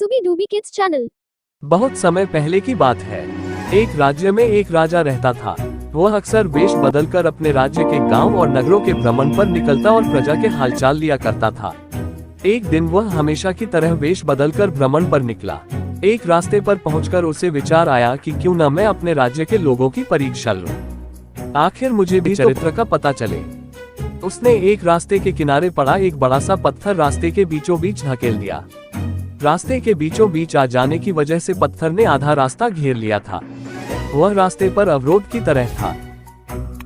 सुबी डूबी kids channel. बहुत समय पहले की बात है। एक राज्य में एक राजा रहता था। वह अक्सर वेश बदलकर अपने राज्य के गांव और नगरों के भ्रमण पर निकलता और प्रजा के हालचाल लिया करता था। एक दिन वह हमेशा की तरह वेश बदलकर भ्रमण पर निकला। एक रास्ते पर पहुंचकर उसे विचार आया कि क्यों न मैं अपने राज्य के लोगों की परीक्षा लूं। आखिर मुझे भी चरित्र का पता चले। उसने एक रास्ते के किनारे पड़ा एक बड़ा सा पत्थर रास्ते के बीचों बीच धकेल दिया। रास्ते के बीचों बीच आ जाने की वजह से पत्थर ने आधा रास्ता घेर लिया था। वह रास्ते पर अवरोध की तरह था।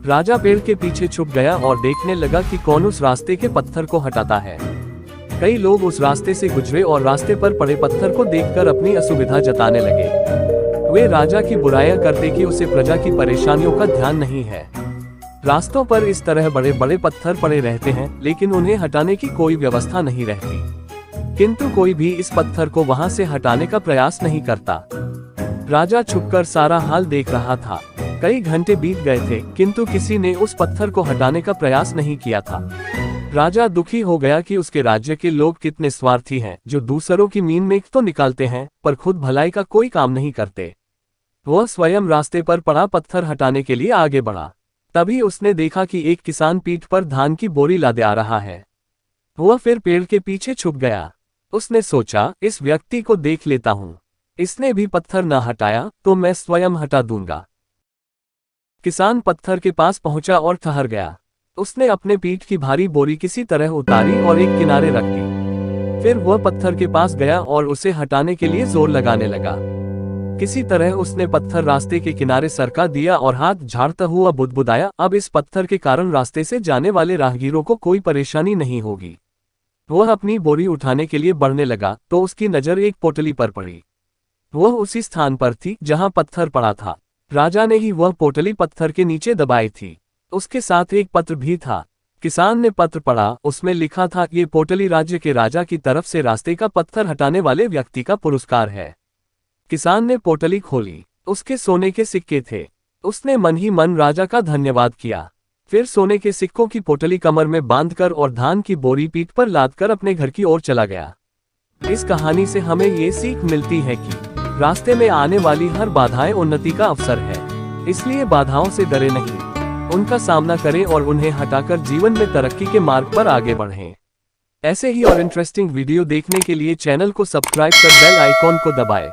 राजा पेड़ के पीछे छुप गया और देखने लगा कि कौन उस रास्ते के पत्थर को हटाता है। कई लोग उस रास्ते से गुजरे और रास्ते पर पड़े पत्थर को देखकर अपनी असुविधा जताने लगे। वे राजा की बुराइयां करते कि उसे प्रजा की परेशानियों का ध्यान नहीं है। रास्तों पर इस तरह बड़े बड़े पत्थर पड़े रहते हैं, लेकिन उन्हें हटाने की कोई व्यवस्था नहीं रहती। किंतु कोई भी इस पत्थर को वहां से हटाने का प्रयास नहीं करता। राजा छुपकर सारा हाल देख रहा था। कई घंटे बीत गए थे, किंतु किसी ने उस पत्थर को हटाने का प्रयास नहीं किया था। राजा दुखी हो गया कि उसके राज्य के लोग कितने स्वार्थी हैं, जो दूसरों की मीन मेख तो निकालते हैं, पर खुद भलाई का कोई काम नहीं करते। वह स्वयं रास्ते पर पड़ा पत्थर हटाने के लिए आगे बढ़ा। तभी उसने देखा कि एक किसान पीठ पर धान की बोरी लादे आ रहा है। वह फिर पेड़ के पीछे छुप गया। उसने सोचा, इस व्यक्ति को देख लेता हूँ। इसने भी पत्थर न हटाया तो मैं स्वयं हटा दूंगा। किसान पत्थर के पास पहुंचा और ठहर गया। उसने अपने पीठ की भारी बोरी किसी तरह उतारी और एक किनारे रख दी। फिर वह पत्थर के पास गया और उसे हटाने के लिए जोर लगाने लगा। किसी तरह उसने पत्थर रास्ते के किनारे सरका दिया और हाथ झाड़ता हुआ बुदबुदाया, अब इस पत्थर के कारण रास्ते से जाने वाले राहगीरों को कोई परेशानी नहीं होगी। वह अपनी बोरी उठाने के लिए बढ़ने लगा तो उसकी नजर एक पोटली पर पड़ी। वह उसी स्थान पर थी जहां पत्थर पड़ा था। राजा ने ही वह पोटली पत्थर के नीचे दबाई थी। उसके साथ एक पत्र भी था। किसान ने पत्र पढ़ा। उसमें लिखा था, ये पोटली राज्य के राजा की तरफ से रास्ते का पत्थर हटाने वाले व्यक्ति का पुरस्कार है। किसान ने पोटली खोली। उसके सोने के सिक्के थे। उसने मन ही मन राजा का धन्यवाद किया। फिर सोने के सिक्कों की पोटली कमर में बांधकर और धान की बोरी पीठ पर लादकर अपने घर की ओर चला गया। इस कहानी से हमें ये सीख मिलती है कि रास्ते में आने वाली हर बाधाएं उन्नति का अवसर है। इसलिए बाधाओं से डरे नहीं, उनका सामना करें और उन्हें हटाकर जीवन में तरक्की के मार्ग पर आगे बढ़ें। ऐसे ही और इंटरेस्टिंग वीडियो देखने के लिए चैनल को सब्सक्राइब कर बेल आइकॉन को दबाएं।